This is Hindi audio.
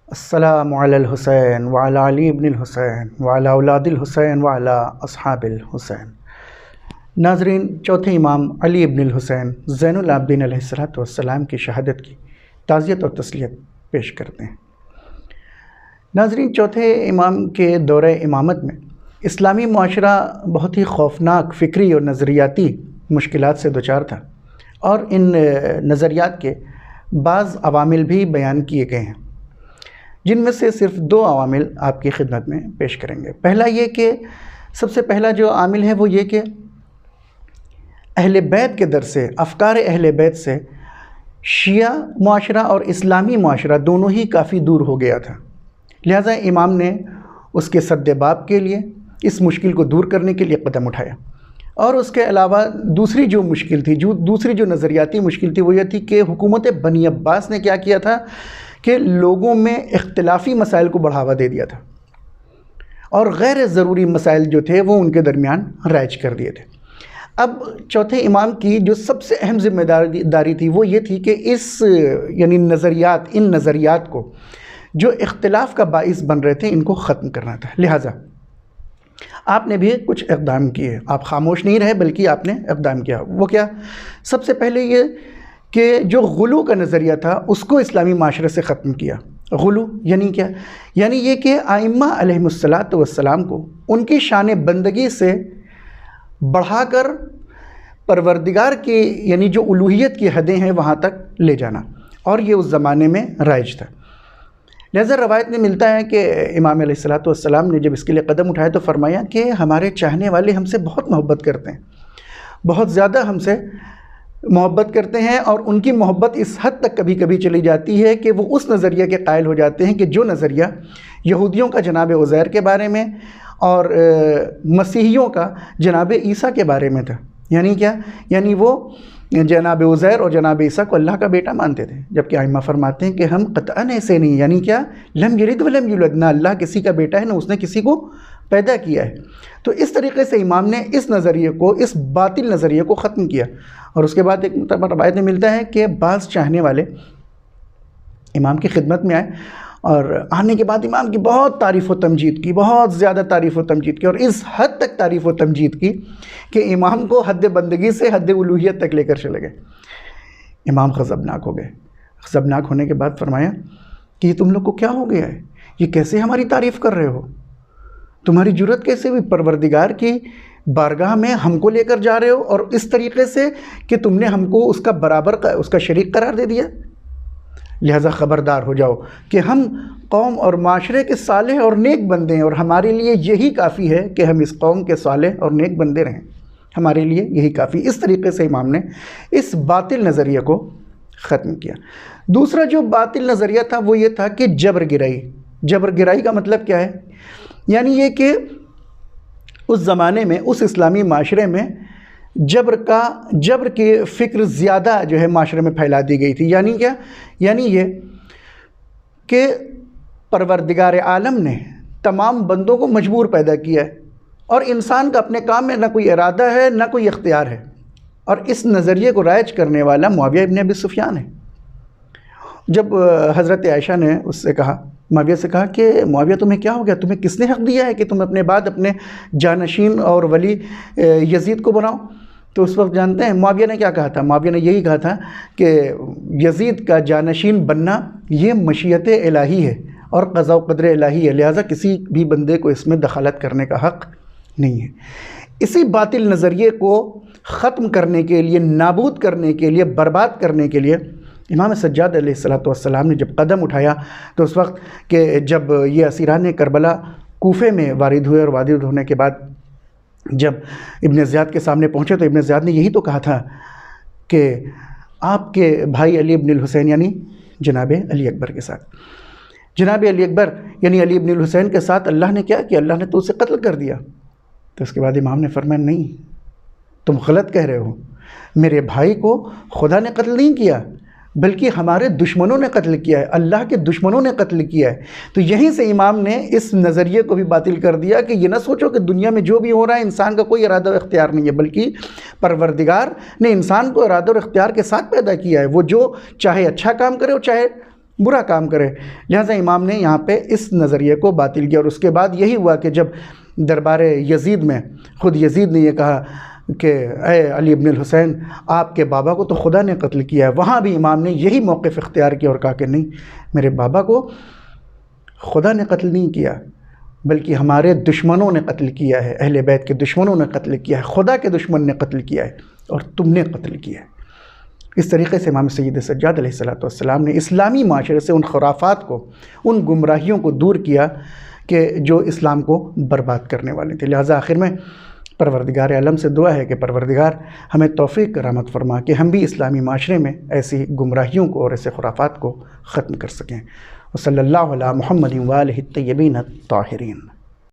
अस्सलामु अलल हुसैन व अला अली इब्निल हुसैन व अला औलादिल हुसैन व अला अस्हाबिल हुसैन। नाज़रीन, चौथे इमाम अली इब्निल हुसैन ज़ैनुल आबिदीन अलैहिस्सलातु वस्सलाम की शहादत की ताज़ियत और तस्लियत पेश करते हैं। नाज़रीन, चौथे इमाम के दौरे इमामत में इस्लामी मुआशरा बहुत ही खौफनाक फ़िक्री और नज़रियाती मुश्किलात से दुचार था और इन नज़रियात के बाज़ अवामिल भी बयान किए गए हैं, जिनमें से सिर्फ़ दो अवामिल आपकी खिदमत में पेश करेंगे। पहला ये कि सबसे पहला जो आमिल है वो ये कि अहले बैत के दर से, अफ़कार अहले बैत से शिया मुआशरा और इस्लामी मुआशरा दोनों ही काफ़ी दूर हो गया था। लिहाजा इमाम ने उसके सद्देबाब के लिए, इस मुश्किल को दूर करने के लिए कदम उठाया। और उसके अलावा दूसरी जो मुश्किल थी, दूसरी जो नज़रियाती मुश्किल थी, वो ये थी कि हुकूमत बनी अब्बास ने क्या किया था कि लोगों में इख्तिलाफ़ी मसाइल को बढ़ावा दे दिया था और गैर ज़रूरी मसाइल जो थे वो उनके दरमियान राइज कर दिए थे। अब चौथे इमाम की जो सबसे अहम ज़िम्मेदारी थी वो ये थी कि इन नज़रियात को जो इख्तिलाफ़ का बाइस बन रहे थे, इनको ख़त्म करना था। लिहाजा आपने भी कुछ इक़दाम किए, आप खामोश नहीं रहे बल्कि आपने इक़दाम किया। वो क्या? सबसे पहले ये कि जो गुलू का नज़रिया था उसको इस्लामी माशरे से ख़त्म किया। गुलू यानी क्या? यानी ये कि आइम्मा अलैहिमुस्सलातु वस्सलाम को उनकी शान बंदगी से बढ़ाकर परवरदिगार की यानी जो उलूहियत की हदें हैं वहाँ तक ले जाना, और ये उस ज़माने में राइज था। लिहाजा रवायत में मिलता है कि इमाम अलैहिस्सलातु वस्सलाम ने जब इसके लिए कदम उठाया तो फरमाया कि हमारे चाहने वाले हमसे बहुत मोहब्बत करते हैं, बहुत ज़्यादा हमसे मोहब्बत करते हैं, और उनकी मोहब्बत इस हद तक कभी कभी चली जाती है कि वो उस नज़रिया के कायल हो जाते हैं कि जो नज़रिया यहूदियों का जनाब उज़ैर के बारे में और मसीहियों का जनाब ईसा के बारे में था। यानी क्या? यानी वो जनाब उज़ैर और जनाब ईसा को अल्लाह का बेटा मानते थे, जबकि आइम्मा फरमाते हैं कि हम क़तअन ऐसे नहीं। यानी क्या? लम यलिद व लम यूलद, ना अल्लाह किसी का बेटा है ना उसने किसी को पैदा किया है। तो इस तरीके से इमाम ने इस नज़रिए को, इस बातिल नज़रिए को ख़त्म किया। और उसके बाद एक रवायत में मिलता है कि बाज़ चाहने वाले इमाम की खिदमत में आए और आने के बाद इमाम की बहुत तारीफ़ व तमजीद की, बहुत ज़्यादा तारीफ़ व तमजीद की, और इस हद तक तारीफ़ व तमजीद की कि इमाम को हद बंदगी से हद उलूहियत तक लेकर चले गए। इमाम ग़ज़बनाक हो गए। ग़ज़बनाक होने के बाद फरमाया कि ये तुम लोग को क्या हो गया है? ये कैसे हमारी तारीफ़ कर रहे हो? तुम्हारी जुर्रत कैसे हुई? परवरदिगार की बारगाह में हमको लेकर जा रहे हो और इस तरीक़े से कि तुमने हमको उसका बराबर का, उसका शरीक करार दे दिया। लिहाजा ख़बरदार हो जाओ कि हम कौम और माशरे के सालेह और नेक बंदे हैं, और हमारे लिए यही काफ़ी है कि हम इस कौम के सालेह और नेक बंदे रहें, हमारे लिए यही काफ़ी। इस तरीके से इमाम ने इस बातिल नज़रिया को ख़त्म किया। दूसरा जो बातिल नज़रिया था वो ये था कि जबर गिराई। जबर गिराई का मतलब क्या है? यानी ये कि उस ज़माने में, उस इस्लामी माशरे में जबर की फ़िक्र ज़्यादा जो है माशरे में फैला दी गई थी। यानी क्या? यानी ये कि परवरदिगार आलम ने तमाम बंदों को मजबूर पैदा किया है और इंसान का अपने काम में ना कोई इरादा है ना कोई इख्तियार है, और इस नज़रिए को राइज करने वाला मुआविया इब्न अबी सुफ़ियान है। जब हज़रत आयशा ने उससे कहा, मुआविया से कहा कि मुआविया तुम्हें क्या हो गया? तुम्हें किसने हक़ दिया है कि तुम अपने बाद अपने जानशीन और वली यज़ीद को बनाओ? तो उस वक्त जानते हैं मुआविया ने क्या कहा था? मुआविया ने यही कहा था कि यज़ीद का जानशीन बनना ये मशीयत इलाही है और क़ज़ा व क़दर इलाही है, लिहाजा किसी भी बंदे को इसमें दखलत करने का हक़ नहीं है। इसी बातिल नज़रिए को ख़त्म करने के लिए, नाबूद करने के लिए, बर्बाद करने के लिए इमाम सज्जाद अलैहिस्सलातु वस्सलाम ने जब कदम उठाया तो उस वक्त के जब ये असीरान करबला कूफ़े में वारिद हुए और वारिद होने के बाद जब इब्न ज़ियाद के सामने पहुँचे तो इब्न ज़ियाद ने यही तो कहा था कि आपके भाई अली इब्न हुसैन यानी जनाब अली अकबर के साथ, जनाब अली अकबर यानी अली इब्न हुसैन के साथ अल्लाह ने क्या किया? अल्लाह ने तो उसे कत्ल कर दिया। तो उसके बाद इमाम ने फरमाया, नहीं, तुम गलत कह रहे हो, मेरे भाई को खुदा ने कत्ल नहीं किया बल्कि हमारे दुश्मनों ने कत्ल किया है, अल्लाह के दुश्मनों ने कत्ल किया है। तो यहीं से इमाम ने इस नज़रिए को भी बातिल कर दिया कि ये ना सोचो कि दुनिया में जो भी हो रहा है इंसान का कोई इरादा और इख्तियार नहीं है, बल्कि परवरदिगार ने इंसान को इरादा और इख्तियार के साथ पैदा किया है। वो जो चाहे अच्छा काम करे और चाहे बुरा काम करे। लिहाजा इमाम ने यहाँ पे इस नज़रिए को बातिल किया। और उसके बाद यही हुआ कि जब दरबार यजीद में ख़ुद यजीद ने यह कहा कि ए अली इब्न हुसैन, आपके बाबा को तो खुदा ने कत्ल किया है, वहाँ भी इमाम ने यही मौक़िफ़ इख्तियार किया और कहा कि नहीं, मेरे बाबा को खुदा ने कत्ल नहीं किया, बल्कि हमारे दुश्मनों ने कत्ल किया है, अहले बैत के दुश्मनों ने कत्ल किया है, खुदा के दुश्मन ने कत्ल किया है और तुमने कत्ल किया है। इस तरीक़े से इमाम सैयद सज्जाद अलैहिस्सलातु वस्सलाम ने इस्लामी माशरे से उन खुराफात को, उन गुमराहियों को दूर किया कि जो इस्लाम को बर्बाद करने वाले थे। लिहाजा आखिर में परवरदिगार आलम से दुआ है कि परवरदिगार हमें तौफ़ीक़ करामत फ़रमा कि हम भी इस्लामी माशरे में ऐसी गुमराहियों को और ऐसे खुराफात को ख़त्म कर सकें। वसल्लल्लाहु अला मुहम्मदिन व आलिहि त्तय्यबीन अत्ताहिरीन।